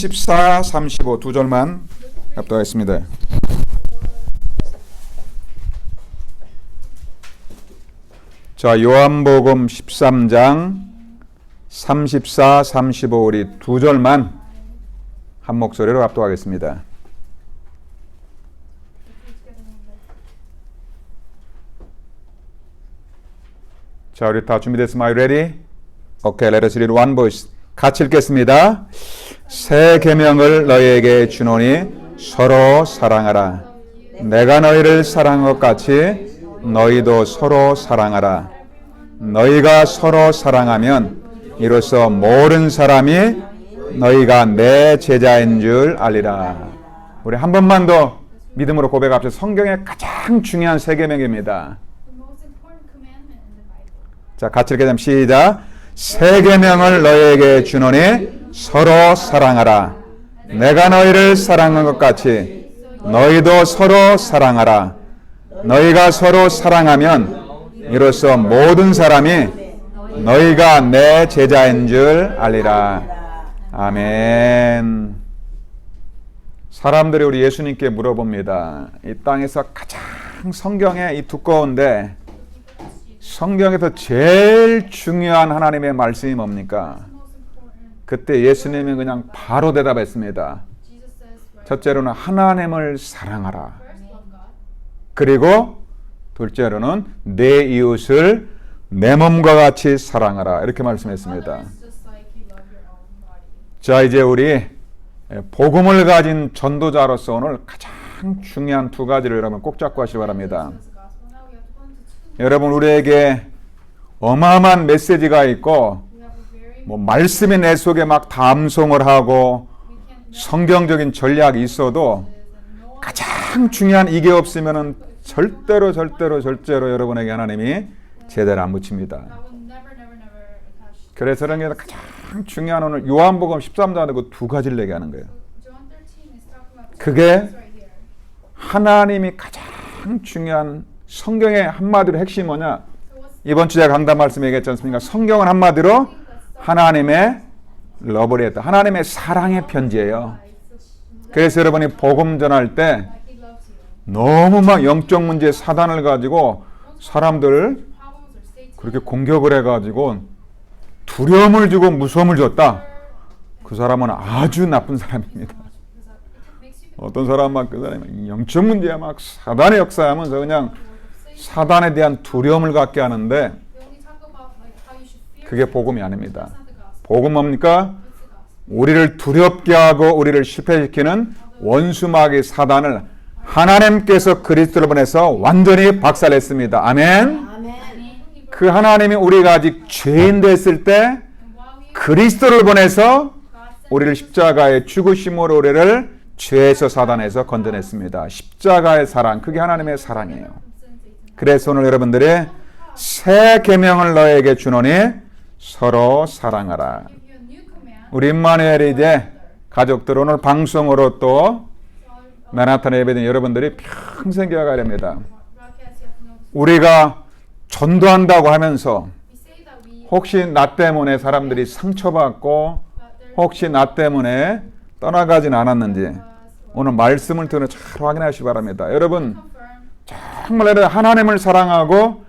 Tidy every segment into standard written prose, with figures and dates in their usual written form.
34, 35 두 절만 합독하겠습니다. 자, 요한복음 13장 34, 35 우리 두 절만 한 목소리로 합독하겠습니다. 자, 우리 다 준비됐습니다. Are you ready? Okay, let us read one voice. 같이 읽겠습니다. 새 계명을 너희에게 주노니 서로 사랑하라. 내가 너희를 사랑한 것 같이 너희도 서로 사랑하라. 너희가 서로 사랑하면 이로써 모든 사람이 너희가 내 제자인 줄 알리라. 우리 한 번만 더 믿음으로 고백합시다. 성경의 가장 중요한 새 계명입니다. 자, 같이 읽게 되면 시작. 새 계명을 너희에게 주노니 서로 사랑하라. 내가 너희를 사랑한 것 같이 너희도 서로 사랑하라. 너희가 서로 사랑하면 이로써 모든 사람이 너희가 내 제자인 줄 알리라. 아멘. 사람들이 우리 예수님께 물어봅니다. 이 땅에서 가장 성경에 이 두꺼운데 성경에서 제일 중요한 하나님의 말씀이 뭡니까? 그때 예수님이 그냥 바로 대답했습니다. 첫째로는 하나님을 사랑하라. 그리고 둘째로는 내 이웃을 내 몸과 같이 사랑하라. 이렇게 말씀했습니다. 자, 이제 우리 복음을 가진 전도자로서 오늘 가장 중요한 두 가지를 여러분 꼭 잡고 하시기 바랍니다. 여러분, 우리에게 어마어마한 메시지가 있고 말씀이 내 속에 막 담송을 하고 성경적인 전략이 있어도 가장 중요한 이게 없으면은 절대로 여러분에게 하나님이 제대로 안 붙입니다. 그래서 그런 게 가장 중요한 오늘 요한복음 13장에 그 두 가지를 얘기하는 거예요. 그게 하나님이 가장 중요한 성경의 한마디로 핵심이 뭐냐? 이번 주제 강단 말씀 얘기했지 않습니까? 성경은 한마디로 하나님의 러브레터, 하나님의 사랑의 편지예요. 그래서 여러분이 복음 전할 때 너무 막 영적 문제 사단을 가지고 사람들 그렇게 공격을 해가지고 두려움을 주고 무서움을 줬다. 그 사람은 아주 나쁜 사람입니다. 어떤 사람은 막 그 사람이 영적 문제야 막 사단의 역사하면서 그냥 사단에 대한 두려움을 갖게 하는데 그게 복음이 아닙니다. 복음 뭡니까? 우리를 두렵게 하고 우리를 실패시키는 원수마귀 사단을 하나님께서 그리스도를 보내서 완전히 박살냈습니다. 아멘. 그 하나님이 우리가 아직 죄인 됐을 때 그리스도를 보내서 우리를 십자가의 죽으심으로 우리를 죄에서 사단에서 건져냈습니다. 십자가의 사랑, 그게 하나님의 사랑이에요. 그래서 오늘 여러분들이 새 계명을 너에게 주노니 서로 사랑하라. 우리 임마누엘이 이제 가족들 오늘 방송으로 또 맨하탄에 예배드린 여러분들이 평생 기억해야 됩니다. 우리가 전도한다고 하면서 혹시 나 때문에 사람들이 상처받고 혹시 나 때문에 떠나가진 않았는지 오늘 말씀을 들으면 잘 확인하시기 바랍니다. 여러분 정말 하나님을 사랑하고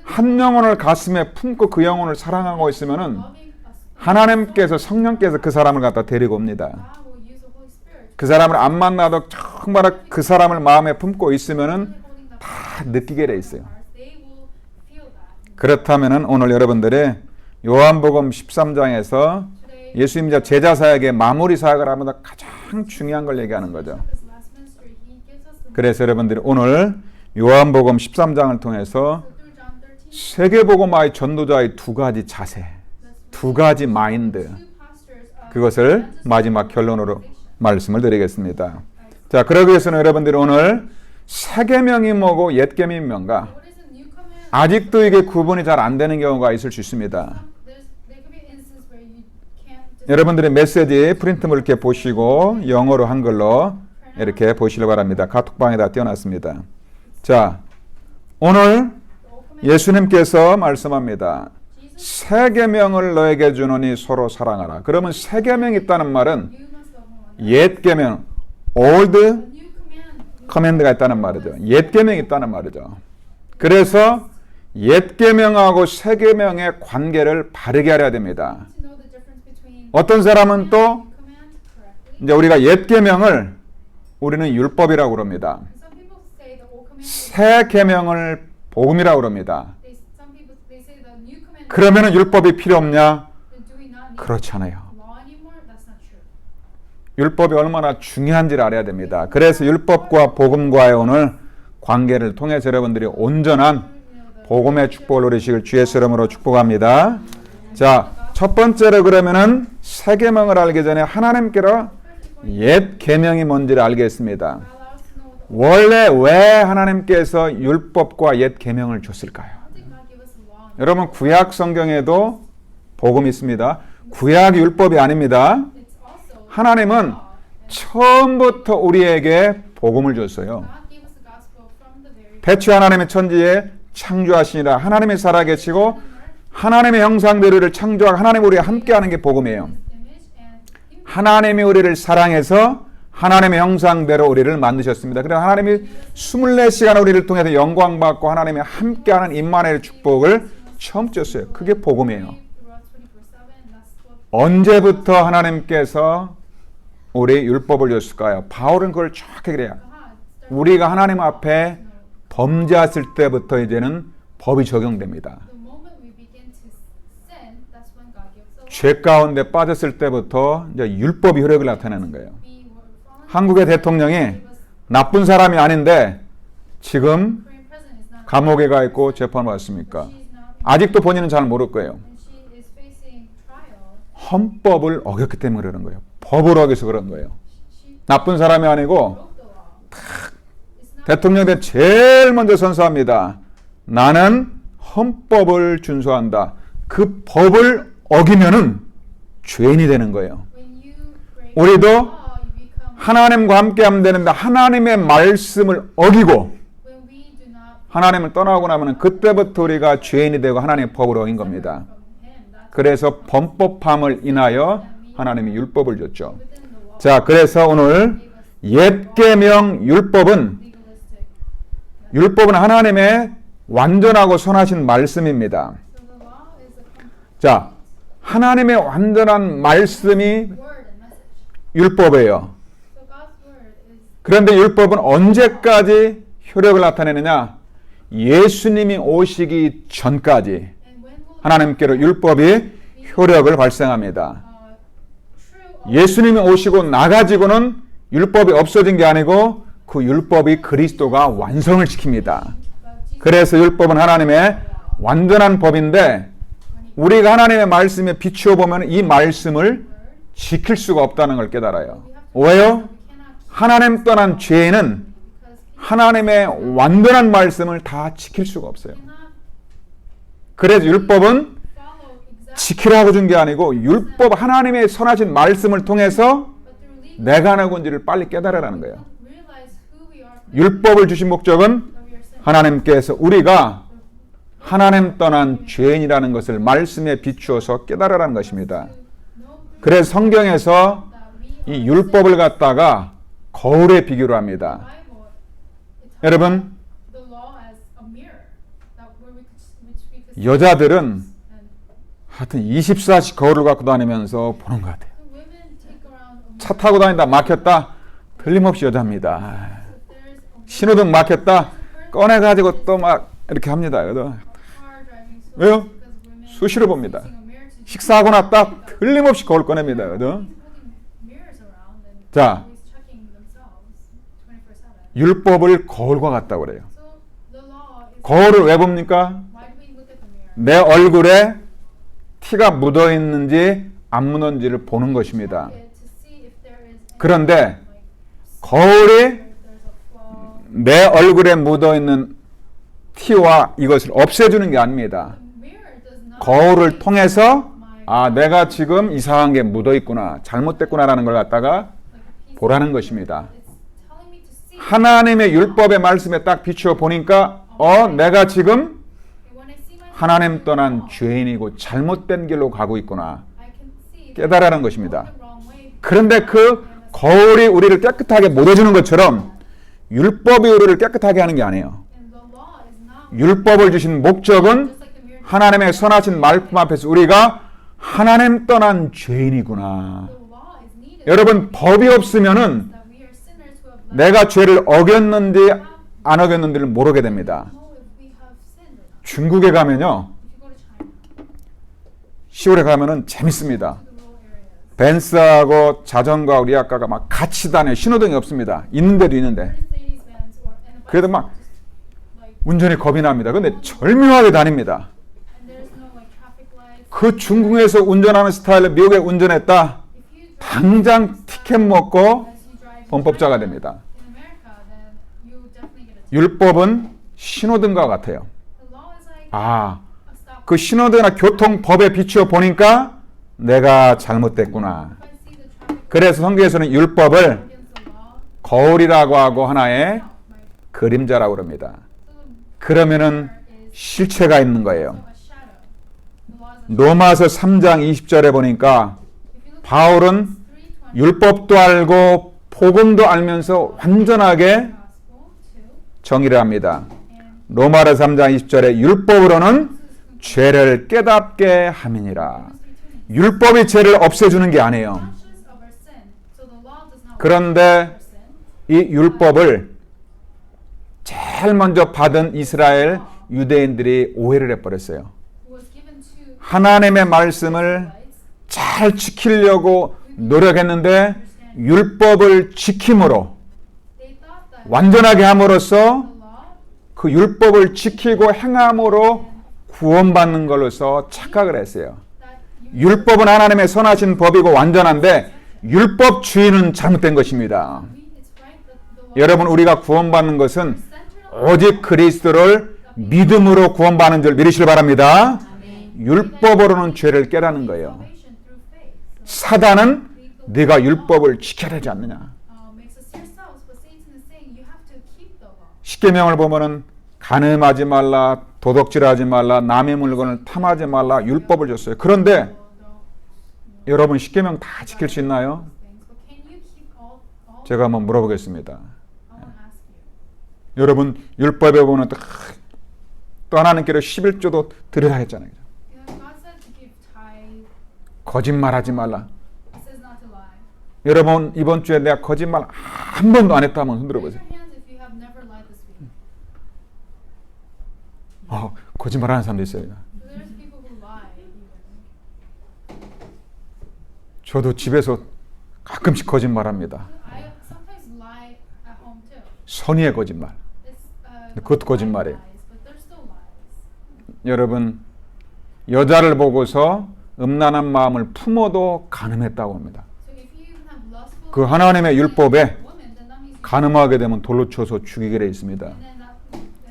한 영혼을 가슴에 품고 그 영혼을 사랑하고 있으면은 하나님께서 성령께서 그 사람을 갖다 데리고 옵니다. 그 사람을 안 만나도 정말 그 사람을 마음에 품고 있으면은 다 느끼게 돼 있어요. 그렇다면은 오늘 여러분들이 요한복음 13장에서 예수님이 제자 사역의 마무리 사역을 하면서 가장 중요한 걸 얘기하는 거죠. 그래서 여러분들이 오늘 요한복음 13장을 통해서 세계복음화의 전도자의 두 가지 자세, 두 가지 마인드, 그것을 마지막 결론으로 말씀을 드리겠습니다. 자, 그러기 위해서는 여러분들이 오늘 새 계명이 뭐고 옛 계명이 뭔가 아직도 이게 구분이 잘 안 되는 경우가 있을 수 있습니다. 여러분들의 메시지 프린트물 이렇게 보시고 영어로 한글로 이렇게 보시려고 합니다. 카톡방에다 띄워놨습니다. 자, 오늘 예수님께서 말씀합니다. 새 계명을 너에게 주노니 서로 사랑하라. 그러면 새 계명이 있다는 말은 옛 계명, old A new command. command가 있다는 말이죠. 옛 계명이 있다는 말이죠. 그래서 옛 계명하고 새 계명의 관계를 바르게 하려야 됩니다. To know the difference between 어떤 사람은 또 command correctly. 이제 우리가 옛 계명을 우리는 율법이라고 그럽니다. Some people say the old command. 새 계명을 복음이라고 그럽니다. Some people say the new command. 그러면은 율법이 필요 없냐? Then do we not need 그렇잖아요. law anymore? That's not true. 율법이 얼마나 중요한지를 알아야 됩니다. 그래서 율법과 복음과의 오늘 관계를 통해서 여러분들이 온전한 복음의 축복을 누리시길 주의 이름으로 축복합니다. 자, 첫 번째로 그러면은 새 계명을 알기 전에 하나님께로 옛 계명이 뭔지를 알겠습니다. Allow us to know the 원래 왜 하나님께서 율법과 옛 계명을 줬을까요? How did God give us the law? 여러분 구약 성경에도 복음이 있습니다. 구약이 율법이 아닙니다. It's also 하나님은 처음부터 우리에게 복음을 줬어요. God gave us the gospel from the very 태초 하나님의 천지에 창조하시니라. 하나님이 살아계시고 하나님의 형상대로 우리를 창조하고 하나님 우리와 함께하는 게 복음이에요. image and Him. 하나님이 우리를 사랑해서 하나님의 형상대로 우리를 만드셨습니다. 그래서 하나님이 24시간 우리를 통해서 영광받고 하나님이 함께하는 임마누엘 축복을 처음 줬어요. 그게 복음이에요. Throughout 24/7. That's what 언제부터 하나님께서 우리 율법을 줬을까요? 바울은 그걸 정확하게 그래요. God started 우리가 하나님 앞에 범죄했을 때부터 이제는 법이 적용됩니다. the moment we begin to sin. That's when God gives the law. 죄 가운데 빠졌을 때부터 이제 율법이 효력을 나타내는 거예요. We were fallen. 한국의 대통령이 나쁜 사람이 아닌데 지금 Korean president is not. 감옥에 가 있고 재판받았습니까? She's not. 아직도 본인은 잘 모를 거예요. And she is facing trial. 헌법을 어겼기 때문에 그러는 거예요. 법을 어겨서 그런 거예요. She 나쁜 사람이 아니고 broke the law. It's not. 대통령에 대해 제일 먼저 선서합니다. 나는 헌법을 준수한다. 그 법을 어기면은 죄인이 되는 거예요. When you break 우리도 the law, you become. 하나님과 함께 하면 되는데 하나님의 말씀을 어기고 When we do not 하나님을 떠나고 나면 그때부터 우리가 죄인이 되고 하나님의 법을 어긴 겁니다. from Him, that's 그래서 범법함을 인하여 하나님이 율법을 줬죠. within the law. 자, 그래서 오늘 옛 계명 율법은 Legalistic. 율법은 하나님의 완전하고 선하신 말씀입니다. So the law is a complete 자, 하나님의 완전한 말씀이 word and message. 율법이에요. So God's word is. 그런데 율법은 언제까지 효력을 나타내느냐? 예수님이 오시기 전까지 And when will 하나님께로 율법이 효력을 발생합니다. true 예수님이 오시고 나가지고는 율법이 없어진 게 아니고 그 율법이 그리스도가 완성을 시킵니다. about Jesus 그래서 율법은 하나님의 완전한 법인데 우리가 하나님의 말씀에 비추어 보면 이 말씀을 지킬 수가 없다는 걸 깨달아요. 왜요? cannot 하나님 떠난 죄인은 because he 하나님의 완전한 말씀을 다 지킬 수가 없어요. cannot 그래서 율법은 follow exactly. 지키라고 준 게 아니고 율법 하나님의 선하신 말씀을 통해서 But through legal, 내가 누군지를 빨리 깨달으라는 거예요. realize who we are. 율법을 주신 목적은 That we are sinners. 하나님께서 우리가 하나님 떠난 죄인이라는 것을 말씀에 비추어서 깨달으라는 것입니다. No 그래서 성경에서 that we 이 율법을 갖다가 거울에 비교를 합니다. Bible. It talks 여러분, the law as a mirror that where we could which we could see 여자들은 and 하여튼 24시 거울을 갖고 다니면서 보는 것 같아요. the women take around a 차 타고 다니다 막혔다. 틀림없이 여자입니다. mirror. There's a 신호등 막혔다. 꺼내가지고 또 막 이렇게 합니다. 그래도 car driving so 왜요? because women 수시로 봅니다. using a mirror to 식사하고 났다. 틀림없이 거울 꺼냅니다. 그래도 holding mirrors around and 자, always checking themselves 24/7. 율법을 거울과 같다고 그래요. So the law is 거울을 왜 봅니까? why do we look at the mirror? 내 얼굴에 티가 묻어 있는지 안 묻었는지를 보는 것입니다. To see if there is any, 그런데 like 거울이 if there's a flaw. 내 얼굴에 묻어 있는 티와 이것을 없애주는 게 아닙니다. Mirror does not 거울을 통해서 아, 내가 지금 이상한 게 묻어 있구나, 잘못됐구나라는 걸 갖다가 like a piece 보라는 것입니다. It's telling me to see. 하나님의 율법의 말씀에 딱 비추어 보니까 내가 지금 And when I see myself, 하나님 떠난 죄인이고 잘못된 길로 가고 있구나 I can see that 깨달으라는 I'm 것입니다. going the wrong way. 그런데 그 거울이 우리를 깨끗하게 못 해주는 것처럼 율법이 우리를 깨끗하게 하는 게 아니에요. And the law is not 율법을 주신 목적은 just like the mirror. 하나님의 선하신 말씀 앞에서 우리가 하나님 떠난 죄인이구나. The law is needed. 여러분, 법이 없으면은 That we are sinners who have left. 내가 죄를 어겼는지 안 어겼는지를 모르게 됩니다. Know if we have sinned or not. 중국에 가면요, If you go to China, 시골에 가면은 재밌습니다. to the rural areas, 벤츠하고 자전거하고 리아카가 막 같이 다녀요. 신호등이 없습니다. 있는데도 있는데. Mercedes Benz or and a 그래도 bicycle 막 just like 운전이 겁이 납니다. 근데 절묘하게 다닙니다. and there's no like traffic lights. 그 중국에서 운전하는 스타일로 미국에 운전했다. If you drive 당장 티켓 먹고 as you drive in 범법자가 China, 됩니다. in America, then you definitely get a ticket. 율법은 신호등과 같아요. The law is like 아, a stop. 그 신호등이나 교통법에 비추어 보니까 내가 잘못됐구나. If I see the traffic 그래서 성경에서는 율법을 against the law, 거울이라고 하고 하나의 my 그림자라고 그럽니다. so the 그러면은 mirror is 실체가 있는 거예요. a shadow. The law is a 로마서 3장 20절에 보니까 if you look 바울은 3:20 율법도 알고 복음도 알면서 완전하게 gospel too, 정의를 합니다. and 로마서 3장 20절에 율법으로는 죄를 깨닫게 함이니라. 율법이 죄를 없애주는 게 아니에요. conscious of our sin. So the law does not 그런데 our sin. 이 율법을 제일 먼저 받은 이스라엘 유대인들이 오해를 해버렸어요. Who was given to 하나님의 말씀을 Israelites. 잘 지키려고 노력했는데 율법을 지킴으로 They thought that 완전하게 함으로써 the law 그 율법을 지키고 행함으로 구원받는 걸로서 착각을 했어요. that you 율법은 하나님의 선하신 법이고 완전한데 율법 주의는 잘못된 것입니다. it's right that the law 여러분, 우리가 구원받는 것은 centered 오직 그리스도를 믿음으로 구원받는 줄 믿으시길 바랍니다. 율법으로는 죄를 깨라는 거예요. salvation through faith. 사단은 네가 율법을 지켜야 되지 않느냐. Makes us yourselves, but Satan is saying you have to keep the law. 십계명을 보면은 간음하지 말라, 도둑질하지 말라, 남의 물건을 탐하지 말라 율법을 줬어요. 그런데 Well, don't 여러분 십계명 다 지킬 수 있나요? things, but can you keep all 제가 한번 물어보겠습니다. I want to ask you. 여러분 율법에 보면 또 하나님께로 11조도 드리라 했잖아요. You know, God said to give tithe. 거짓말하지 말라. It says not to lie. 여러분 이번 주에 내가 거짓말 한 번도 안 했다 한번 흔들어 Raise 보세요. your hands if you have never lied this week. 거짓말하는 사람도 있어요. So there's people who lie even. 저도 집에서 가끔씩 거짓말합니다. I sometimes lie at home too. 선의의 거짓말. It's 그것도 거짓말이에요. lies, but they're still lies. 여러분 여자를 보고서 음란한 마음을 품어도 간음했다고 합니다. So if you even have lustful 그 하나님의 율법에 woman, then that means you 간음하게 되면 돌로 쳐서 죽이게 되어 있습니다. and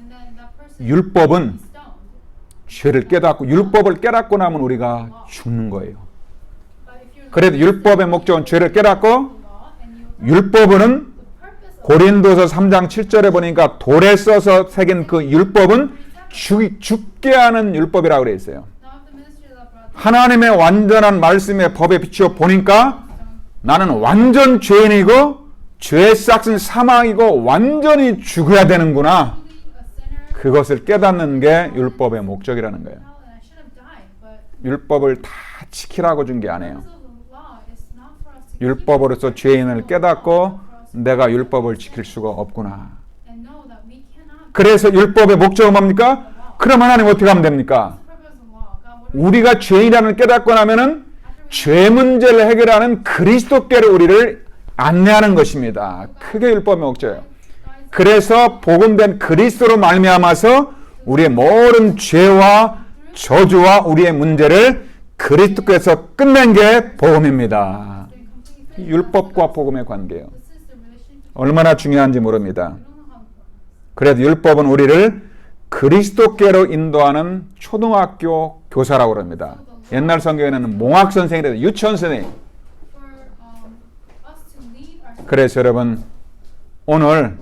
then that person 율법은 is stoned. 죄를 깨닫고 율법을 깨닫고 나면 우리가 죽는 거예요. But if you're 그래도 율법의 목적은 죄를 깨닫고 law and you 율법은 the purpose of 고린도서 3장 7절에 보니까 돌에 써서 새긴 그 율법은 죽게 하는 율법이라고 그래 있어요. now if the ministry that brought 하나님의 완전한 말씀의 법에 비추어 보니까 나는 완전 죄인이고 죄의 싹은 사망이고 완전히 죽어야 되는구나. a sinner 그것을 깨닫는 게 율법의 목적이라는 거예요. and I should have died, but 율법을 다 지키라고 준 게 아니에요. the law is not for us to keep 율법으로서 죄인을 깨닫고 내가 율법을 지킬 수가 없구나. and know that we cannot. 그래서 율법의 목적은 뭡니까? 그럼 하나님 어떻게 하면 됩니까? The purpose of law, God, what 우리가 죄인이라는 걸 깨닫고 나면은 죄 문제를 해결하는 그리스도께로 우리를 안내하는 것입니다. 그게 율법의 목적이에요. 그래서 복음된 그리스도로 말미암아서 우리의 모든 죄와 저주와 우리의 문제를 그리스도께서 끝낸 게 복음입니다. 이 율법과 복음의 관계예요. this is the relationship. 얼마나 중요한지 모릅니다. We don't know how important. 그래도 율법은 우리를 그리스도께로 인도하는 초등학교 교사라고 합니다. 옛날 성경에는 몽학 선생이라도 유치원 선생님. For us to lead our 그래서 여러분 오늘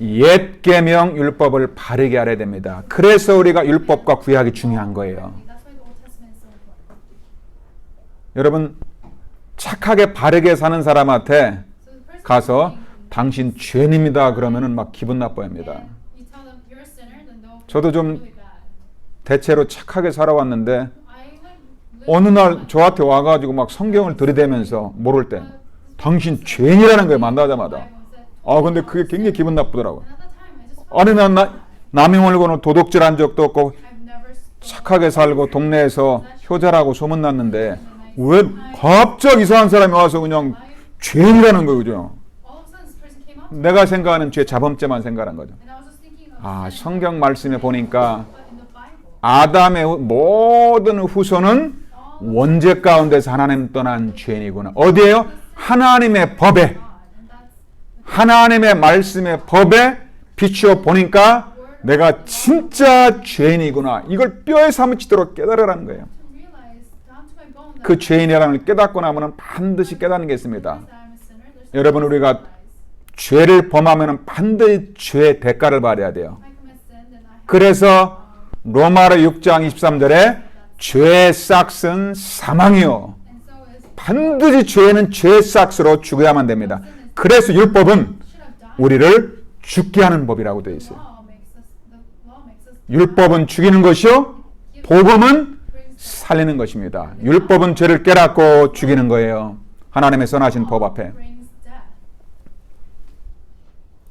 옛 계명 율법을 바르게 알아야 됩니다. 그래서 우리가 율법과 구약이 중요한 거예요. That's why the Old Testament is so important. 여러분 착하게 바르게 사는 사람한테 So 가서 당신 죄인입니다 그러면은 막 기분 나빠합니다. And you tell them you're a sinner, then they'll 저도 feel 좀 really bad. 대체로 착하게 살아왔는데 I like 어느 날 저한테 와가지고 막 성경을 들이대면서 모를 때 당신 죄인이라는 거예요 만나자마자. 아 근데 그게 굉장히 기분 나쁘더라고요. And at that time, I just 아니 난 남이 몰고는 도둑질한 적도 없고 I've never 착하게 살고 동네에서 효자라고 소문났는데 왜 갑자기 이상한 사람이 와서 그냥 죄인이라는 거예요. 그죠? all of a sudden this person came up 내가 생각하는 죄 자범죄만 생각한 거죠. and I was just thinking of 아 sin. 성경 말씀에 보니까 But in the Bible, 아담의 모든 후손은 원죄 가운데서 하나님 떠난 죄인이구나. 어디에요? 하나님의 법에 God, and that's 하나님의 말씀의 법에 비추어 보니까 내가 진짜 죄인이구나. 이걸 뼈에 사무치도록 깨달으라는 거예요. to realize down to my bone that 그 죄인이라는 걸 깨닫고 나면 반드시 깨닫는 게 있습니다. I'm a sinner. There's 여러분 우리가 realize 죄를 범하면 반드시 죄의 대가를 받아야 돼요. if I commit sin, then I have 그래서 로마서 6장 23절에 죄의 싹은 사망이요. and so is 반드시 죄는 죄의 싹으로 죽어야만 됩니다. 그래서 율법은 should have died. 우리를 죽게 하는 법이라고 되어 있어요. The law makes us 율법은 죽이는 것이요. 복음은 살리는 것입니다. 율법은 죄를 깨닫고 죽이는 거예요. 하나님의 선하신 법 앞에. brings death.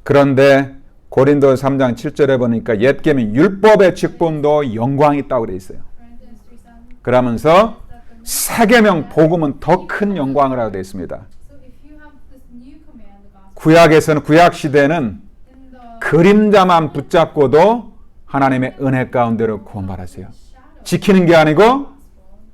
그런데 고린도 3장 7절에 보니까 옛 계명 율법의 직분도 영광이 있다고 되어 있어요. Corinthians 3:7. 그러면서 새 계명 복음은 더 큰 영광을 하고 되어 있습니다. So if you have this new command, the gospel, 구약에서는 구약 시대는 in the 그림자만 붙잡고도 하나님의 은혜 가운데로 구원받았어요. shadow 지키는 게 아니고 gospel,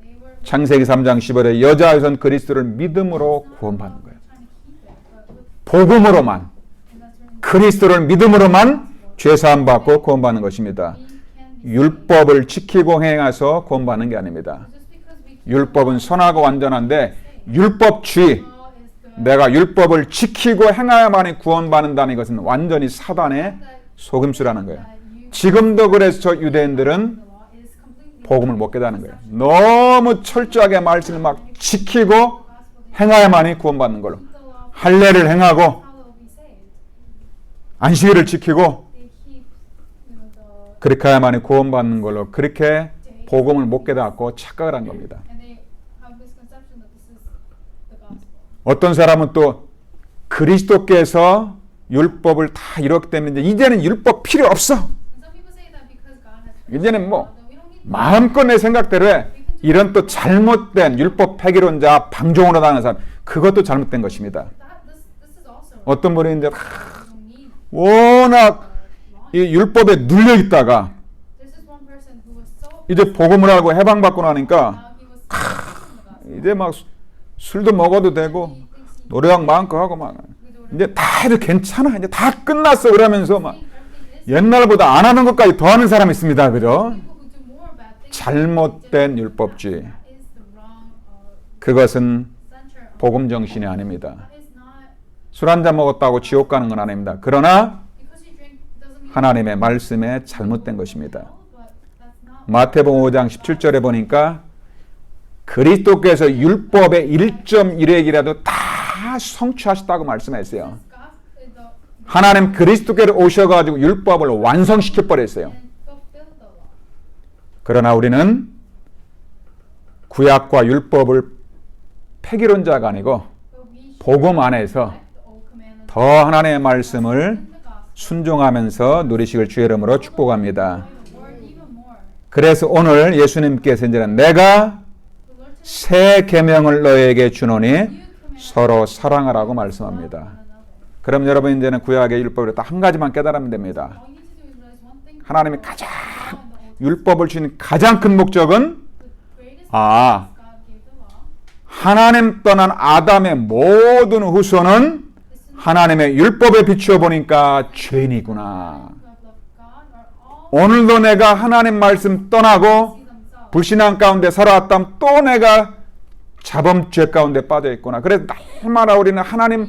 they were 창세기 3장 10절에 여자에선 그리스도를 믿음으로 구원받는 거예요. trying to keep it, but with 복음으로만 and that's where 그리스도를 믿음으로만 죄사함 받고 구원받는 것입니다. we can be 율법을 지키고 행해서 구원받는 게 아닙니다. just because we 율법은 선하고 완전한데 율법주의 law is good. 내가 율법을 지키고 행해야만이 구원받는다는 것은 완전히 사단의 속임수라는 거예요. That you 지금도 그래서 저 유대인들은 the law is completely 복음을 못 깨닫는 거예요. 너무 철저하게 말씀을 막 지키고 행해야만이 구원받는 걸로. the law. 할례를 행하고 How they'll be saved? 안식일을 지키고 They keep, the 그렇게 해야만이 구원받는 걸로 그렇게 복음을 못 깨닫고 착각을 한 겁니다. and they have misconception that this is the gospel. 어떤 사람은 또 그리스도께서 율법을 다 이뤘기 때문에 이제는 율법 필요 없어. And some people say that because God has finished 이제는 the 뭐 law, then we don't need 마음껏 내 생각대로 해. 이런 또 잘못된 율법 폐기론자 방종으로 당하는 사람 그것도 잘못된 것입니다. this is also 어떤 분이 이제 we don't need 워낙 law. 이 율법에 눌려 있다가 This is one person who was so 이제 복음을 하고 해방받고 나니까 now he was so in the gospel. 이제 막 술도 먹어도 되고 He thinks he 노래방 마음껏 하고 막 we do it. 이제 다 해도 괜찮아 이제 다 끝났어 그러면서 막 Everything is 옛날보다 안 하는 것까지 더 하는 사람이 있습니다. 그죠? people who do more bad things. 잘못된 율법주의 That is the wrong 그것은 center of 복음 정신이 아닙니다. that is not 술 한 잔 먹었다고 지옥 가는 건 아닙니다. 그러나 because you drink doesn't mean 하나님의 말씀에 잘못된 것입니다. but that's not 마태복음 5장 17절에 보니까 그리스도께서 율법의 1.1획이라도 다 성취하셨다고 말씀했어요. God is the 하나님 그리스도께로 오셔가지고 율법을 완성시켜 버렸어요. and fulfill the law. 그러나 우리는 구약과 율법을 폐기론자가 아니고 But we should 복음 안에서 respect the old commandments 더 하나님의 말씀을 in the gospel. 순종하면서 누리시길 주의 이름으로 축복합니다. Or even more. 그래서 오늘 예수님께서 이제는 내가 The Lord says, 새 계명을 너에게 주노니 "You command 서로 사랑하라고 one 말씀합니다. another." 그럼 여러분 이제는 구약의 율법을 딱 한 가지만 깨달으면 됩니다. All you need to do is realize one thing. 하나님이 The 가장 law and the old 율법을 주신 가장 큰 목적은 the greatest 아 God gave the law 하나님 떠난 아담의 모든 후손은 is to 하나님의 율법에 비추어 보니까 죄인이구나. who have loved God are all 오늘도 내가 하나님 말씀 떠나고 see themselves. 불신앙 가운데 살아왔다면 또 내가 자범죄 가운데 빠져 있구나. 그래서 날마다 우리는 하나님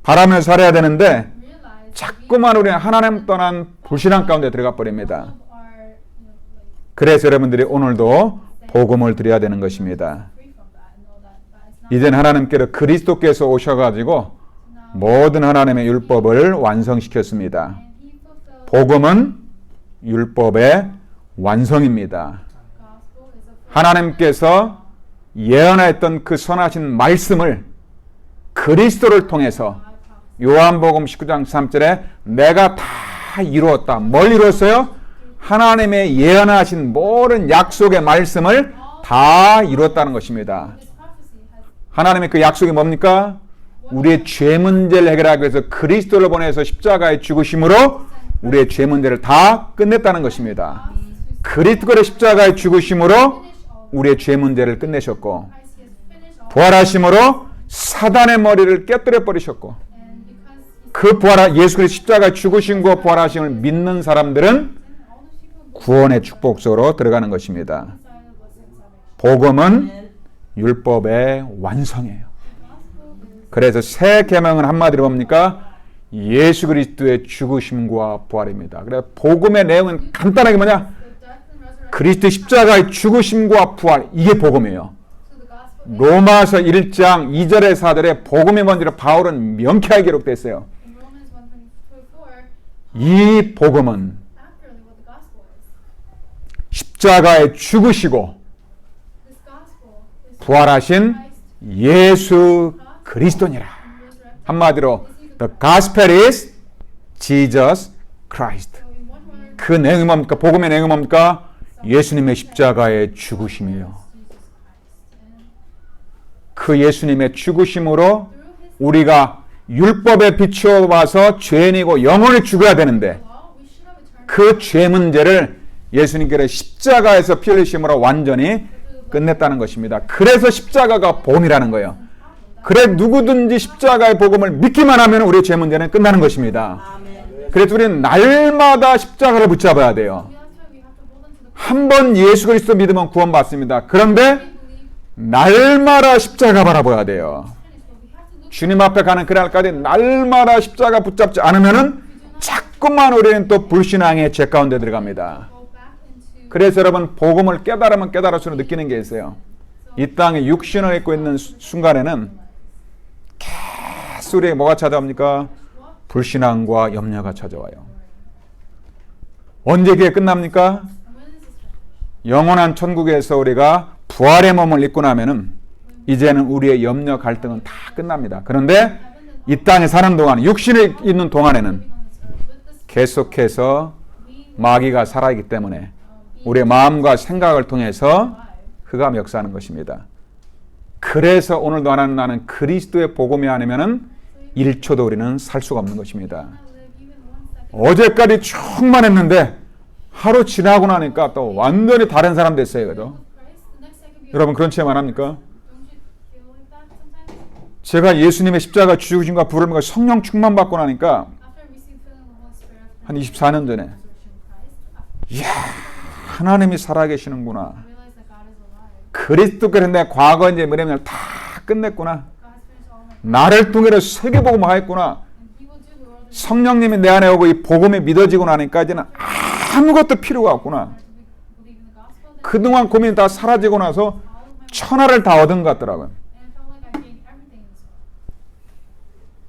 바라며 살아야 되는데 Realize 자꾸만 우리는 하나님 떠난 불신앙 가운데 들어가 버립니다. of our like 그래서 여러분들이 오늘도 복음을 드려야 되는 것입니다. free from that and know that that is not 이젠 하나님께로 그리스도께서 오셔가지고 now 모든 하나님의 율법을 완성시켰습니다. and he fulfilled 복음은 율법의 완성입니다. gospel is a 하나님께서 예언했던 그 선하신 말씀을 그리스도를 통해서 요한복음 19장 3절에 내가 다 이루었다. 뭘 이루었어요? 하나님의 예언하신 모든 약속의 말씀을 다 이루었다는 것입니다. this prophecy has 하나님의 그 약속이 뭡니까? 우리의 죄 문제를 해결하기 위해서 그리스도를 보내서 십자가에 죽으심으로 우리의 죄 문제를 다 끝냈다는 것입니다. 그리스도의 십자가에 죽으심으로 우리의 죄 문제를 끝내셨고 Christ he has finished all 부활하심으로 사단의 머리를 깨뜨려 버리셨고 and because he 그 부활 예수 그리스도 십자가에 죽으심과 부활하심을 믿는 사람들은 all the people 구원의 축복 속으로 들어가는 것입니다. inside of us in salvation. 복음은 율법의 완성이에요. Gospel is 그래서 새 계명은 한마디로 뭡니까? 예수 그리스도의 죽으심과 부활입니다. 그래서 복음의 내용은 간단하게 뭐냐? the death and resurrection. 그리스도 십자가의 죽으심과 부활, 이게 복음이에요. So the gospel 로마서 1장 2절에 4절에 복음의 본질을 바울은 명쾌하게 기록됐어요. in Romans 1:24 이 복음은 accurately what the gospel is. 십자가에 죽으시고 This gospel is 부활하신 Christ 예수 그리스도니라. resurrected. 한마디로 The gospel is Jesus Christ. So in one word, 그 내용이 뭡니까? 복음의 내용이 뭡니까? 예수님의 십자가의 죽으심이에요. Jesus Christ. And 그 예수님의 죽으심으로 through his 우리가 율법에 비추어봐서 죄인이고 영원히 죽어야 되는데 law, we should have eternal 그 죄 문제를 예수님께서 십자가에서 피 흘리심으로 완전히 끝냈다는 것입니다. 그래서 십자가가 복음이라는 거예요. 그래 누구든지 십자가의 복음을 믿기만 하면 우리의 죄 문제는 끝나는 것입니다. 그래서 우리는 날마다 십자가를 붙잡아야 돼요. we have to hold on to the 한 번 예수 그리스도 믿으면 구원받습니다. 그런데 believe 날마다 십자가 바라봐야 돼요. finish, but we have to look 주님 앞에 가는 그날까지 날마다 십자가 붙잡지 않으면은 자꾸만 우리는 또 불신앙의 죄 가운데 들어갑니다. go back into 그래서 여러분 복음을 깨달으면 깨달을수록 느끼는 게 있어요. 이 땅에 육신을 입고 있는 순간에는 계속 우리에게 뭐가 찾아옵니까? 불신앙과 염려가 찾아와요. 언제 그게 끝납니까? and when is this finished? 영원한 천국에서 우리가 부활의 몸을 입고 나면은 이제는 우리의 염려 갈등은 다 끝납니다. 그런데 이 땅에 사는 동안 육신에 있는 동안에는 On this earth with this 계속해서 we 마귀가 살아있기 때문에 우리의 마음과 생각을 통해서 흑암 역사하는 것입니다. 그래서 오늘도 하나님 나는 그리스도의 복음이 아니면은 1초도 우리는 살 수가 없는 것입니다. live even 1 second 어제까지 충만했는데 하루 지나고 나니까 또 완전히 다른 사람 됐어요. 그죠? with Christ, the next second be 여러분 그런 체험 안 합니까? don't you feel like that sometimes? 제가 예수님의 십자가 죽으심과 부활을 믿고 성령 충만 받고 나니까 After I received filling of the Holy Spirit 한 24년 전에 resurrection of Christ, 이야 하나님이 살아계시는구나. I realized that God is alive. 그리스도께서 내 과거 이제 뭐냐면 다 끝냈구나. God has finished all my 나를 통해서 세계복음 하였구나. and He will do the world is 성령님이 내 안에 오고 이 복음이 믿어지고 나니까 이제는 아무것도 필요가 없구나. to believe in the gospel. Then 그동안 고민이 다 사라지고 나서 all of my 천하를 다 얻은 것 같더라고요. and I felt like I gained everything in this world.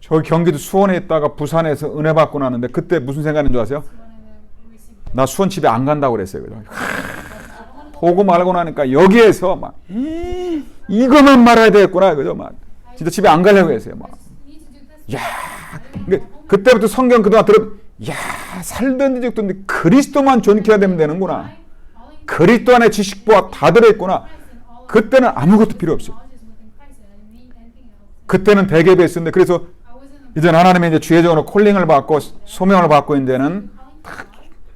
저 경기도 수원에 있다가 부산에서 은혜 받고 나는데 그때 무슨 생각인 줄 아세요? So when I received 나 수원 집에 안 간다고 그랬어요. 그죠? 보고 말고 나니까 여기에서 막 이거만 말해야 되겠구나. 그죠? 막 진짜 집에 안 가려고 했어요. 막. need to do this. 야, 그때부터 성경 그동안 야, 살던 적도 없는데 그리스도만 존귀해야 되면 되는구나. All in 그리스도 안에 지식부가 다 들어있구나. Christ and all of 그때는 아무것도 필요 없어요. knowledge is within Christ and I didn't need anything else. 그때는 대개에 있었는데 그래서 I was in a 이제 하나님의 이제 주의적으로 콜링을 받고 소명을 받고 이제는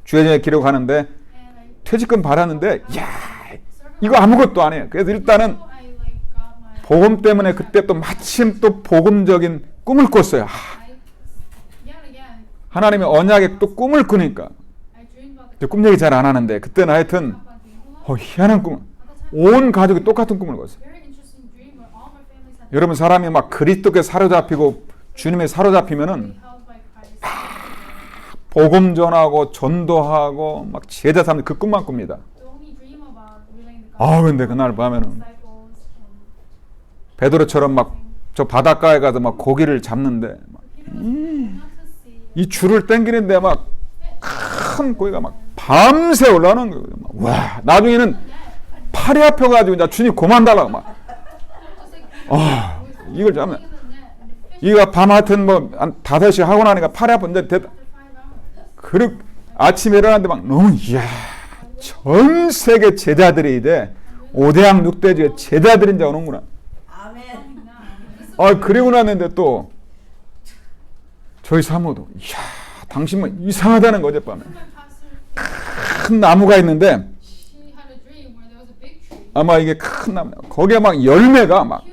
주의적에 기록하는데 and I 퇴직금 받았는데 야, 이거 아무것도 안 해요. 그래서 일단은 I like got my 복음 때문에 그때 또 마침 또 복음적인 꿈을 꿨어요. I yet again 하나님의 언약에 또 꿈을 꾸니까 I dreamed about 이제 꿈 얘기 잘 안 하는데 그때는 하여튼 the 희한한 꿈, 온 가족이 똑같은 꿈을 꿨어요. very interesting dream where all my families had 여러분 사람이 막 그리스도께 사로잡히고 주님에 사로잡히면은 been held by Christ. 복음 전하고 전도하고 막 제자 삼는 그 꿈만 꿉니다. The only dream about relaying the 아 gospel 근데 그날 to 보면은 disciples and 베드로처럼 막 저 바닷가에 가서 막 고기를 잡는데 이 줄을 당기는데 막 큰 고기가 막 밤새 올라오는 거예요. 와, 나중에는 팔이 아파가지고 이제 주님 그만 달라고 막. 이걸 잡으면 이가 밤 하여튼 뭐 한 5시 하고 나니까 팔이 아픈데 됐다. 그리고 아침에 일어났는데 막 너무 이야, 전 세계 제자들이 이제 5대양 6대주의 제자들이 이제 오는구나. 그리고 났는데 또 저희 사모도 이야, 당신만 이상하다는 거 어젯밤에. 큰 나무가 있는데 아마 이게 큰 나무, 거기에 막 열매가 막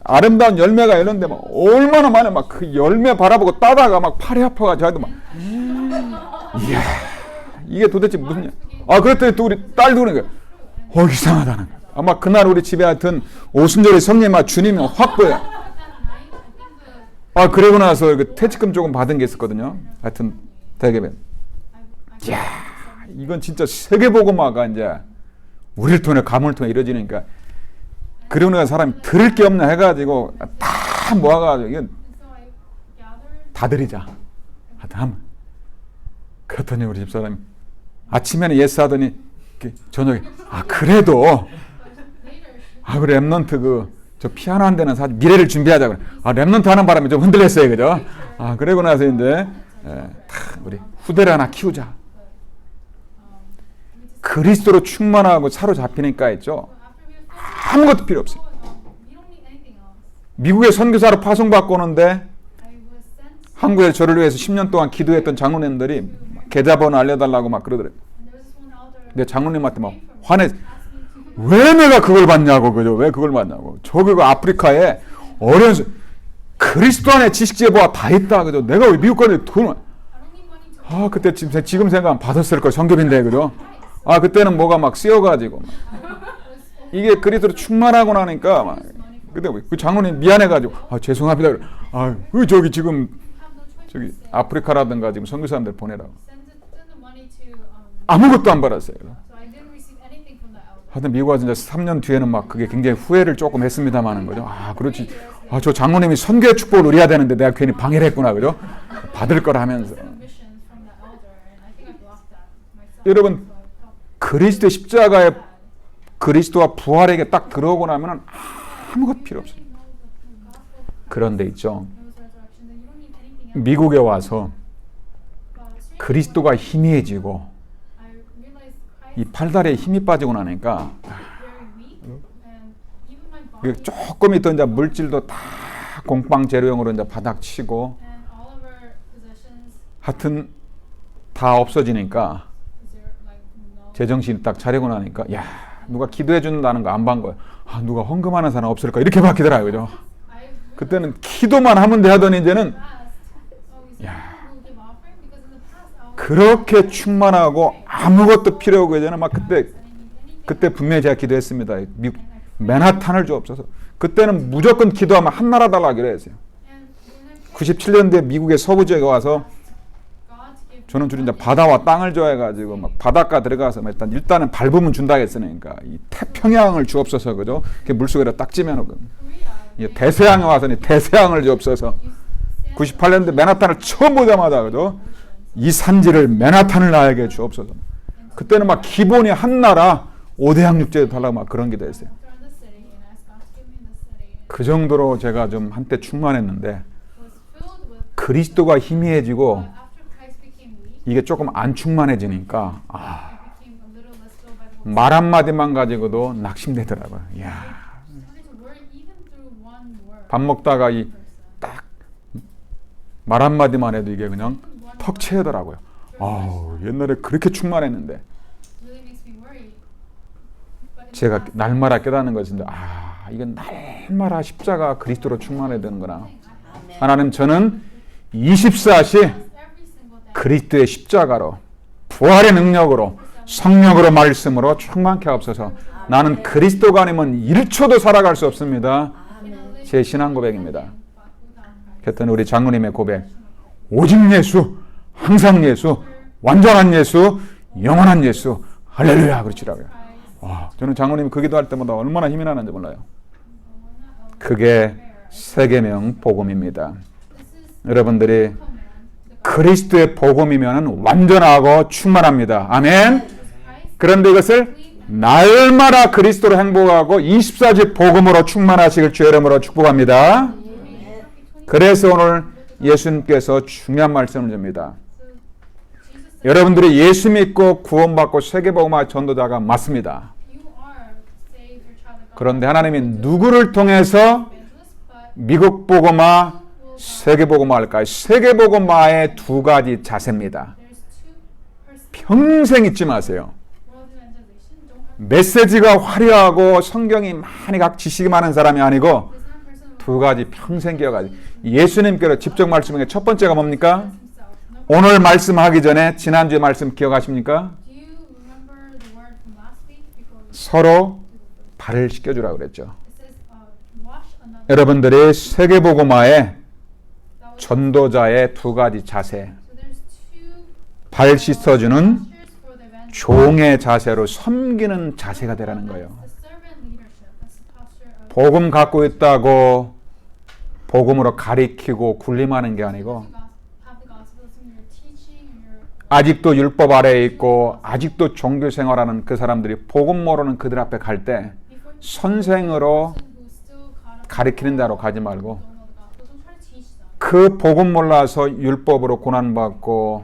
아름다운 열매가 열렸는데 막 얼마나 많아. 막 그 열매 바라보고 따다가 막 팔이 아파가지고 하도 막 이야, 이게 도대체 무슨 일. 그랬더니 또 우리 딸도 그러는 거야. 이상하다는 거야. 아마 그날 우리 집에 하여튼 오순절에 성령 주님이 확 보여. 그러고 나서 그 퇴직금 조금 받은 게 있었거든요. 하여튼 대개변. 이야, 이건 진짜 세계복음화가 이제 우리를 통해 가문을 통해 이루어지니까. 그러고 나서 사람이 들을 게 없나 해가지고 다 모아가지고 이건 다 드리자. 하여튼 그랬더니 우리 집사람이 아침에는 예스 하더니 저녁에 그래도 그래 랩넌트 저 피아노 한 대는 사실 미래를 준비하자 그래. 랩넌트 하는 바람에 좀 흔들렸어요, 그죠? 그러고 나서 이제 우리 후대를 하나 키우자. 그리스도로 충만하고 사로잡히니까 있죠. 아무것도 필요 없어요. 미국에 선교사로 파송받고 오는데 한국에 저를 위해서 10년 동안 기도했던 장로님들이 계좌번호 알려달라고 막 그러더래요. 근데 장로님한테 막 화내. 왜 내가 그걸 받냐고, 그죠? 왜 그걸 받냐고. 저기 아프리카에 어려운 그리스도 안에 지식제보가 다 있다, 그죠? 내가 왜 미국 가서 돈을 그때 지금 생각하면 받았을 걸 성교빈데, 그죠? 그때는 뭐가 막 쓰여가지고 이게 그리스도로 충만하고 나니까 막 근데 그 장로님 미안해가지고 죄송합니다. 저기 지금 저기 아프리카라든가 지금 선교사람들 보내라고 아무것도 안 받았어요. 하여튼 미국 와서 이제 3년 뒤에는 막 그게 굉장히 후회를 조금 했습니다마는 거죠. 그렇지. 저 장로님이 선교의 축복을 누려야 되는데 내가 괜히 방해를 했구나, 그죠? 받을 걸 하면서. 여러분, 그리스도의 십자가에 그리스도와 부활에게 딱 들어오고 나면은 아무것도 필요 없어요. 그런데 있죠. 미국에 와서 그리스도가 희미해지고 이 팔다리에 힘이 빠지고 나니까 조금 있던 이제 물질도 다 공방 재료용으로 이제 바닥 치고 하여튼 다 없어지니까 제정신이 딱 차리고 나니까 누가 기도해 준다는 거 안 반 거예요. 누가 헌금하는 사람 없을까 이렇게 바뀌더라고요. 그죠? 그때는 기도만 하면 돼 하더니 이제는 그렇게 충만하고 아무것도 필요 없고 이제는 막 그때 분명히 제가 기도했습니다. 맨하탄을 주옵소서. 그때는 무조건 기도하면 한 나라 달라기로 했어요. 97년도에 미국의 서부 지역에 와서 저는 주로 이제 바다와 땅을 좋아해가지고 막 바닷가 들어가서 일단은 밟으면 준다 했으니까 이 태평양을 주옵소서, 그죠? 물속에다 딱 찌면은 대서양에 와서 대서양을 주옵소서. 98년도에 맨하탄을 처음 보자마자, 그죠? 이 산지를 맨하탄을 나에게 주옵소서. 그때는 막 기본이 한 나라 5대양 6제도 달라고 막 그런 기도 했어요. 그 정도로 제가 좀 한때 충만했는데 그리스도가 희미해지고 이게 조금 안 충만해지니까 말 한마디만 가지고도 낙심되더라고요. 밥 먹다가 딱 말 한마디만 해도 이게 그냥 턱 채더라고요. 옛날에 그렇게 충만했는데 제가 날마다 깨닫는 것인데 이건 날마다 십자가 그리스도로 충만해야 되는구나. 하나님, 저는 24시 그리스도의 십자가로 부활의 능력으로 성령으로 말씀으로 충만케 하옵소서. 나는 그리스도가 아니면 1초도 살아갈 수 없습니다. 제 신앙 고백입니다. 그랬더니 우리 장로님의 고백, 오직 예수, 항상 예수, 완전한 예수, 영원한 예수, 할렐루야 그러시라고요. 저는 장로님이 그 기도할 때마다 얼마나 힘이 나는지 몰라요. 그게 세계명 복음입니다. This is 여러분들이 command. The 그리스도의 복음이면 완전하고 충만합니다. 아멘. Christ. 그런데 이것을 날마다 그리스도로 행복하고 24시 복음으로 충만하시길 주의 이름으로 축복합니다. 그래서 오늘 예수님께서 중요한 말씀을 줍니다. 여러분들이 예수 믿고 구원받고 세계복음화 전도자가 맞습니다. You are saved, your child of God. 그런데 하나님이 누구를 통해서 Evangelist, but 미국 복음화, 세계복음화 할까요? 세계복음화의 두 가지 자세입니다. there's two persons. 평생 잊지 마세요. World evangelization don't have 메시지가 화려하고 성경이 많이 각 지식이 많은 사람이 아니고 this one person 두 가지 평생 기억하지. 예수님께서 직접 말씀한 게 첫 번째가 뭡니까? himself. No, 오늘 말씀하기 전에 지난주에 말씀 기억하십니까? do you remember the word from last week? Because 서로 발을 씻겨주라 그랬죠. it says wash another. 여러분들이 세계복음화의 That was, 전도자의 두 가지 자세, so there's two 발 씻어주는 postures for the evangelist. 종의 자세로 섬기는 자세가 되라는 거예요. That's the servant leadership. That's the posture of 복음 갖고 있다고 복음으로 가리키고 군림하는 게 아니고 have the gospel. So you're teaching and you're 아직도 율법 아래에 있고 아직도 종교 생활하는 그 사람들이 복음 모르는 그들 앞에 갈 때 before you 선생으로 who's still caught up 가리키는 자로 가지 말고 don't know the gospel. Don't try to teach them. 그 복음 몰라서 율법으로 고난받고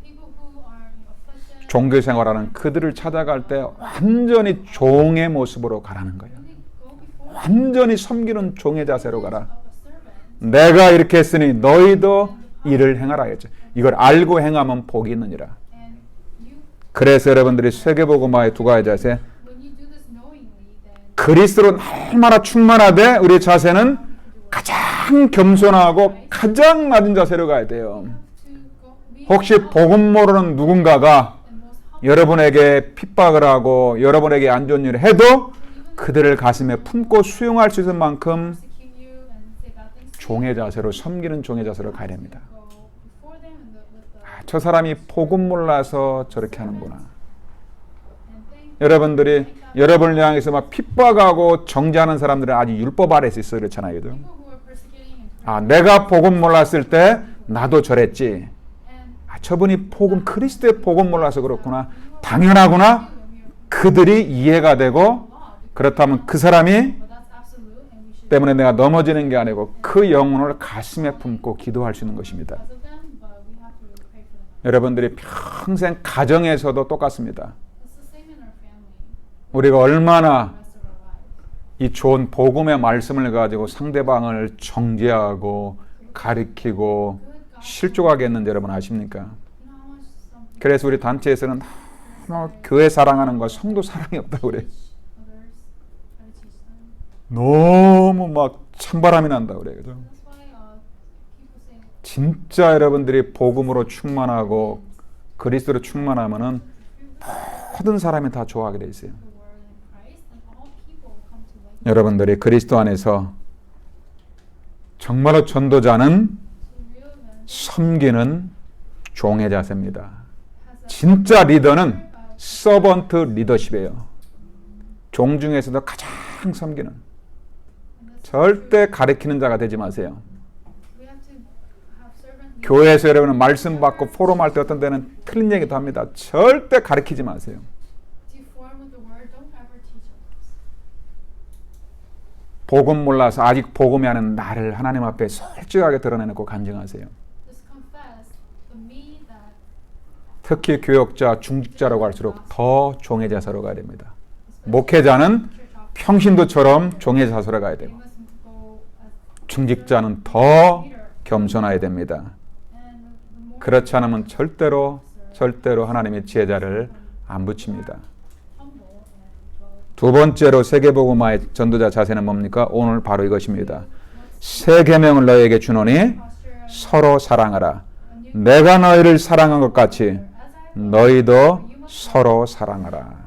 The people who are afflicted. 종교 생활하는 그들을 찾아갈 때 완전히 종의 모습으로 가라는 거예요. Really go before 완전히 섬기는 종의 자세로 가라. of a servant. 내가 이렇게 했으니 너희도 이를 행하라 했죠. 이걸 알고 행하면 복이 있느니라. And you, 그래서 여러분들이 세계복음화의 두 가지 자세, when you do this knowingly, then 그리스도로 날마다 충만하되 우리의 자세는 가장 겸손하고 가장 낮은 자세로 가야 돼요. to go be 혹시 복음 모르는 누군가가 and most humble. 여러분에게 핍박을 하고 여러분에게 안 좋은 일을 해도 그들을 가슴에 품고 수용할 수 있을 만큼 Persecute you and say bad things to you. 종의 자세로 섬기는 종의 자세로 가야 됩니다. Go before them and with the 아, 저 사람이 복음 몰라서 저렇게 하는구나. and think 여러분들이 여러분을 향해서 막 핍박하고 정죄하는 사람들은 아직 율법 아래에 있어 그렇잖아요. 그죠? people who are persecuting and 아, 내가 복음 몰랐을 때 나도 저랬지. and 아, 저분이 복음 그리스도의 복음 몰라서 그렇구나. 당연하구나. 그들이 이해가 되고 그렇다면 그 사람이 but that's absolute and we should 때문에 내가 넘어지는 게 아니고 그 영혼을 가슴에 품고 기도할 수 있는 것입니다. because of them, but we have to pray for them. 여러분들이 평생 가정에서도 똑같습니다. It's the same in our family, 우리가 얼마나 the rest of our lives. 이 좋은 복음의 말씀을 가지고 상대방을 정죄하고 가리키고 실족하게 했는지 여러분 아십니까? You know how much some 그래서 우리 단체에서는 너무 교회 사랑하는 거 성도 사랑이 없다고 그래. others try to teach them. 너무 막 찬바람이 난다고 그래. 그죠? That's why people say 진짜 여러분들이 복음으로 충만하고 그리스도로 충만하면은 모든 사람이 다 좋아하게 돼 있어요. the word in Christ, and all people will come to like. 여러분들이 그리스도 안에서 정말로 전도자는 So real evangelist 섬기는 종의 자세입니다. has a 진짜 리더는 서번트 리더십이에요. 종 중에서도 가장 섬기는. and that's 절대 가리키는 자가 되지 마세요. we have to have servant leaders. 교회에서 여러분은 말씀 받고 포럼할 때 어떤 데는 틀린 얘기도 합니다. 절대 가리키지 마세요. Deform with the word. Don't ever teach others. 복음 몰라서 아직 복음이 아닌 나를 하나님 앞에 솔직하게 드러내놓고 간증하세요. Just confess the me that 특히 교역자, 중직자라고 할수록 더 종의 자세로 가야 됩니다. 목회자는 church office. 평신도처럼 종의 자세로 가야 They 되고 must go as 중직자는 더 leader. 겸손해야 됩니다. And the more 그렇지 않으면 절대로 하나님의 지혜자를 안 붙입니다. humble and go 두 번째로 세계복음화의 전도자 자세는 뭡니까? 오늘 바로 이것입니다. 세 계명을 너희에게 주노니 posture 서로 사랑하라. and you 내가 너희를 사랑한 것 같이 as I 너희도 서로 사랑하라.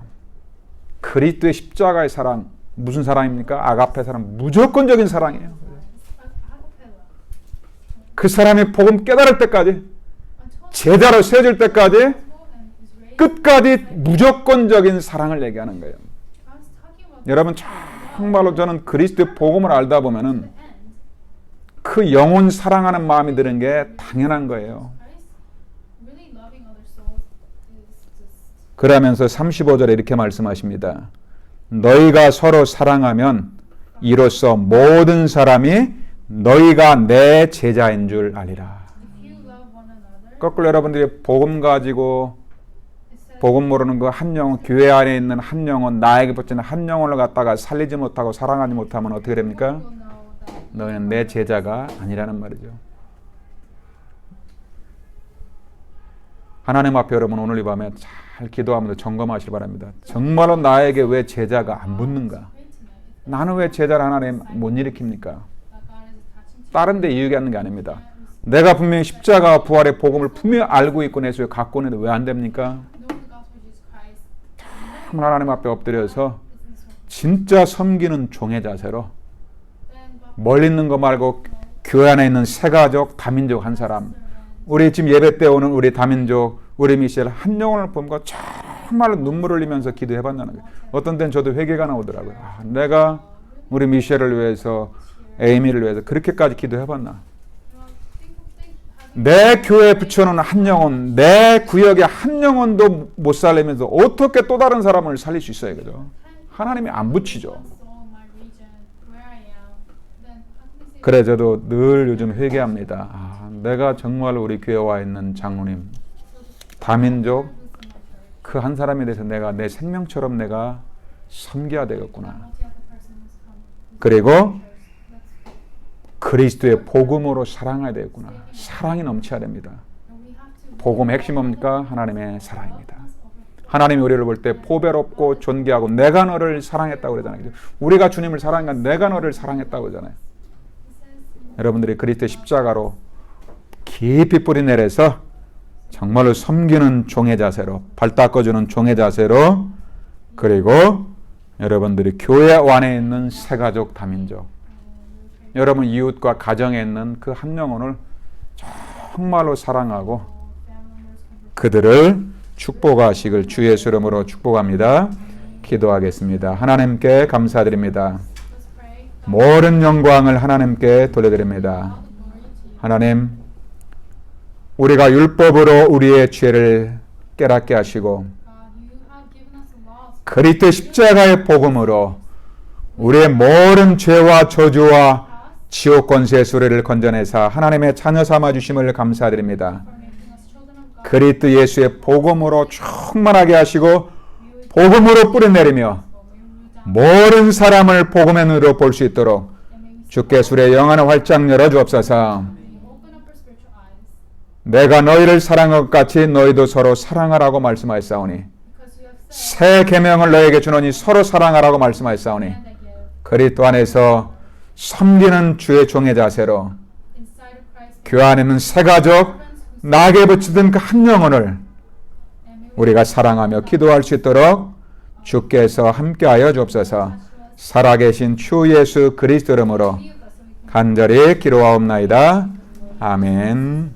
그리스도의 십자가의 사랑 무슨 사랑입니까? 아가페 사랑, 무조건적인 사랑이에요. agapella 그 사람이 복음 깨달을 때까지 until 제자로 세워질 때까지 and is raised. 끝까지 무조건적인 사랑을 얘기하는 거예요. I was talking about 여러분 정말로 저는 그리스도의 복음을 알다 보면은 the end. 그 영혼 사랑하는 마음이 드는 게 당연한 거예요. Christ, really loving other souls is just 그러면서 35절에 이렇게 말씀하십니다. 너희가 서로 사랑하면 이로써 모든 사람이 너희가 내 제자인 줄 알리라. if you love one another. 거꾸로 여러분들이 복음 가지고 It says 복음 모르는 그 한 영혼, 교회 안에 있는 한 영혼, 나에게 붙이는 한 영혼을 갖다가 살리지 못하고 사랑하지 못하면 어떻게 됩니까? you will know that 너희는 내 제자가 아니라는 말이죠. 하나님 앞에 여러분 오늘 이 밤에 잘 기도하면서 점검하시기 바랍니다. 정말로 나에게 왜 제자가 안 붙는가? 나는 왜 제자를 하나님 못 일으킵니까? that God is attaching to 다른 데 이유하는 게 아닙니다. 내가 분명히 십자가와 부활의 복음을 분명히 알고 있고 내 속에 갖고 있는데 왜 안 됩니까? knowing the gospel of Jesus Christ. 정말 하나님 앞에 엎드려서 It's in this one. 진짜 섬기는 종의 자세로 Then God 멀리 있는 거 말고 교회 안에 있는 세가족, 다민족 한 사람, 우리 지금 예배 때 오는 우리 다민족, 우리 미셸 한 영혼을 보면 정말로 눈물 흘리면서 기도해 봤다는 거예요. 어떤 때는 저도 회개가 나오더라고요. 아, 내가 우리 미셸을 위해서, 에이미를 위해서 그렇게까지 기도해 봤나? 내 교회에 붙여놓은 한 영혼, 내 구역에 한 영혼도 못 살리면서 어떻게 또 다른 사람을 살릴 수 있어요, 그죠? 하나님이 안 붙이죠. soul, my region, where I am. Then how can we say 그래 저도 늘 요즘 회개합니다. 아, 내가 정말 우리 교회에 와 있는 장로님, 다민족 그 한 사람에 대해서 내가 내 생명처럼 내가 섬겨야 되겠구나. multi-ethnic person has come? 그리고 그리스도의 복음으로 사랑해야 되겠구나. 사랑이 넘쳐야 됩니다. And we have to 복음 핵심 뭡니까? 하나님의 사랑입니다. 하나님이 우리를 볼 때 포배롭고 존귀하고 내가 너를 사랑했다고 그러잖아요. 우리가 주님을 사랑하니까 내가 너를 사랑했다고 그러잖아요. 여러분들이 그리스도의 십자가로 깊이 뿌리 내려서 정말로 섬기는 종의 자세로, 발 닦아주는 종의 자세로, 그리고 여러분들이 교회 안에 있는 세가족, 다민족, 여러분 이웃과 가정에 있는 그 한 영혼을 정말로 사랑하고 그들을 축복하시길 주 예수 이름으로 축복합니다. 기도하겠습니다. 하나님께 감사드립니다. let's pray. 모든 영광을 하나님께 돌려드립니다. 하나님, 우리가 율법으로 우리의 죄를 깨닫게 하시고 God, you have given us the laws. 그리스도 십자가의 복음으로 우리의 모든 죄와 저주와 지옥 권세의 수레를 건져내사 하나님의 자녀 삼아 주심을 감사드립니다. For making us children of God. 그리스도 예수의 복음으로 충만하게 하시고 복음으로 뿌리내리며 모든 사람을 복음의 눈으로 볼 수 있도록 주께 수레 영안을 활짝 열어 주옵소서. Open up our spiritual eyes. 내가 너희를 사랑한 것 같이 너희도 서로 사랑하라고 말씀하였사오니 Because you have said 새 계명을 너희에게 주노니 서로 사랑하라고 말씀하였사오니 and I give. 그리스도 안에서 섬기는 주의 종의 자세로 Inside of Christ. 교회 안에 있는 새가족 나에게 붙이던 그 한 영혼을 And may we 우리가 사랑하며 기도할 수 있도록 주께서 함께하여 주옵소서. 살아계신 주 예수 그리스도 이름으로 be with us so we can 간절히 기도하옵나이다. 아멘.